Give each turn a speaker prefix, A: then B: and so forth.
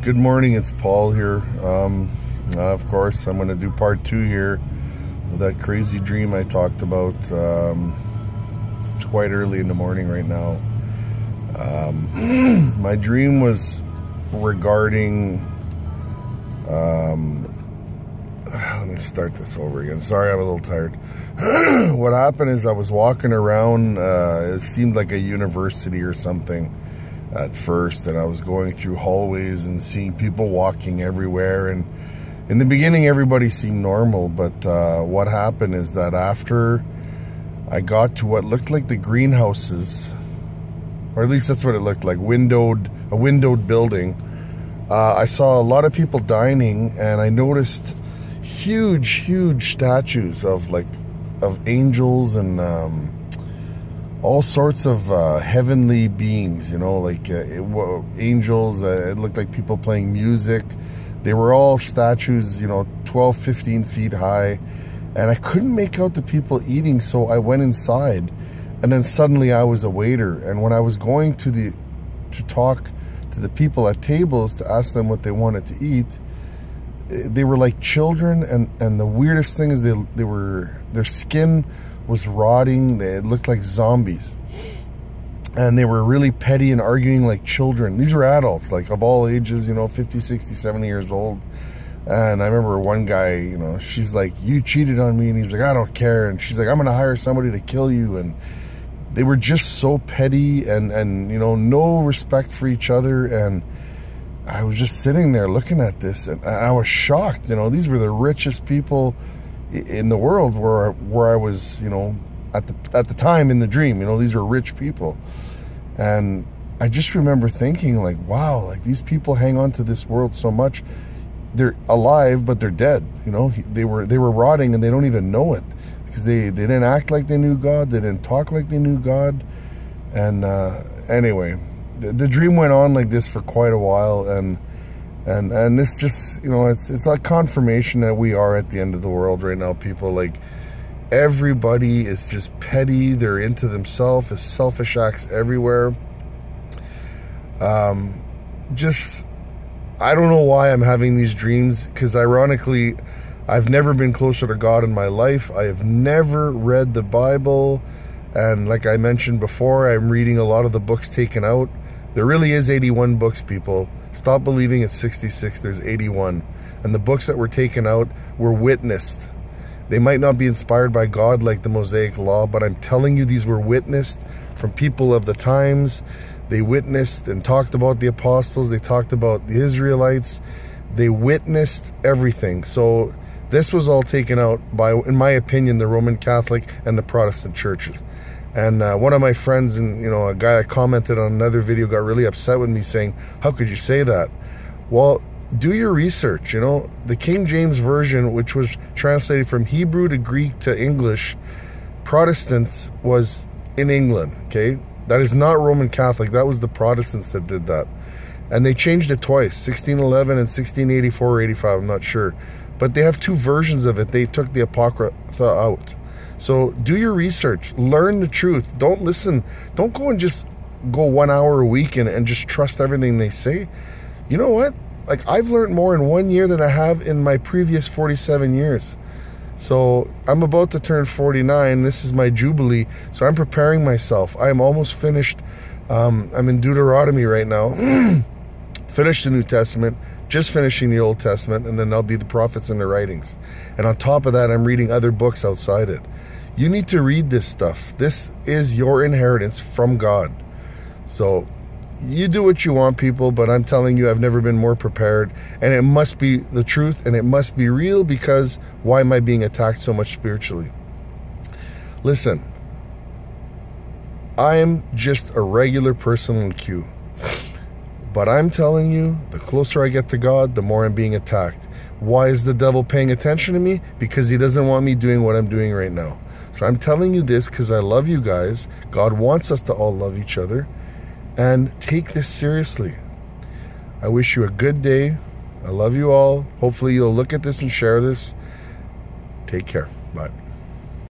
A: Good morning, it's Paul here. Of course, I'm going to do part 2 here of that crazy dream I talked about. It's quite early in the morning right now. My dream was regarding... let me start this over again. Sorry, I'm a little tired. What happened is I was walking around, it seemed like a university or something at first, and I was going through hallways and seeing people walking everywhere, and in the beginning everybody seemed normal, but what happened is that after I got to what looked like the greenhouses, or at least that's what it looked like, a windowed building, I saw a lot of people dining, and I noticed huge statues of angels and all sorts of heavenly beings, you know, like angels. It looked like people playing music. They were all statues, you know, 12, 15 feet high, and I couldn't make out the people eating, so I went inside, and then suddenly I was a waiter, and when I was going to talk to the people at tables to ask them what they wanted to eat, they were like children, and the weirdest thing is their skin was rotting. It looked like zombies, and they were really petty and arguing like children. These were adults, like of all ages, you know, 50, 60, 70 years old. And I remember one guy, you know, she's like, "You cheated on me," and he's like, "I don't care," and she's like, "I'm gonna hire somebody to kill you." And they were just so petty and you know, no respect for each other. And I was just sitting there looking at this, and I was shocked. You know, these were the richest people in the world where I was, you know, at the time in the dream. You know, these were rich people, and I just remember thinking, like, wow, like these people hang on to this world so much. They're alive, but they're dead. You know, they were rotting, and they don't even know it, because they didn't act like they knew God. They didn't talk like they knew God. And anyway, the dream went on like this for quite a while, and this just, you know, it's like confirmation that we are at the end of the world right now. People, like, everybody is just petty. They're into themselves. There's selfish acts everywhere. Just, I don't know why I'm having these dreams, because ironically, I've never been closer to God in my life. I have never read the Bible, and like I mentioned before, I'm reading a lot of the books taken out. There really is 81 books, people. Stop believing it's 66, there's 81. And the books that were taken out were witnessed. They might not be inspired by God like the Mosaic Law, but I'm telling you, these were witnessed from people of the times. They witnessed and talked about the apostles. They talked about the Israelites. They witnessed everything. So this was all taken out by, in my opinion, the Roman Catholic and the Protestant churches. And one of my friends, and you know, a guy that commented on another video, got really upset with me, saying, "How could you say that?" Well, do your research. You know, the King James Version, which was translated from Hebrew to Greek to English, Protestants, was in England, okay? That is not Roman Catholic. That was the Protestants that did that. And they changed it twice, 1611 and 1684 or 85, I'm not sure. But they have 2 versions of it. They took the Apocrypha out. So do your research, learn the truth. Don't listen. Don't go and just go 1 hour a week and just trust everything they say. You know what? Like, I've learned more in 1 year than I have in my previous 47 years. So I'm about to turn 49. This is my Jubilee. So I'm preparing myself. I am almost finished. I'm in Deuteronomy right now. Finished the New Testament. Just finishing the Old Testament. And then I'll be the prophets and the writings. And on top of that, I'm reading other books outside it. You need to read this stuff. This is your inheritance from God. So you do what you want, people, but I'm telling you, I've never been more prepared. And it must be the truth, and it must be real, because why am I being attacked so much spiritually? Listen, I am just a regular person in the queue. But I'm telling you, the closer I get to God, the more I'm being attacked. Why is the devil paying attention to me? Because he doesn't want me doing what I'm doing right now. So I'm telling you this because I love you guys. God wants us to all love each other. And take this seriously. I wish you a good day. I love you all. Hopefully you'll look at this and share this. Take care. Bye.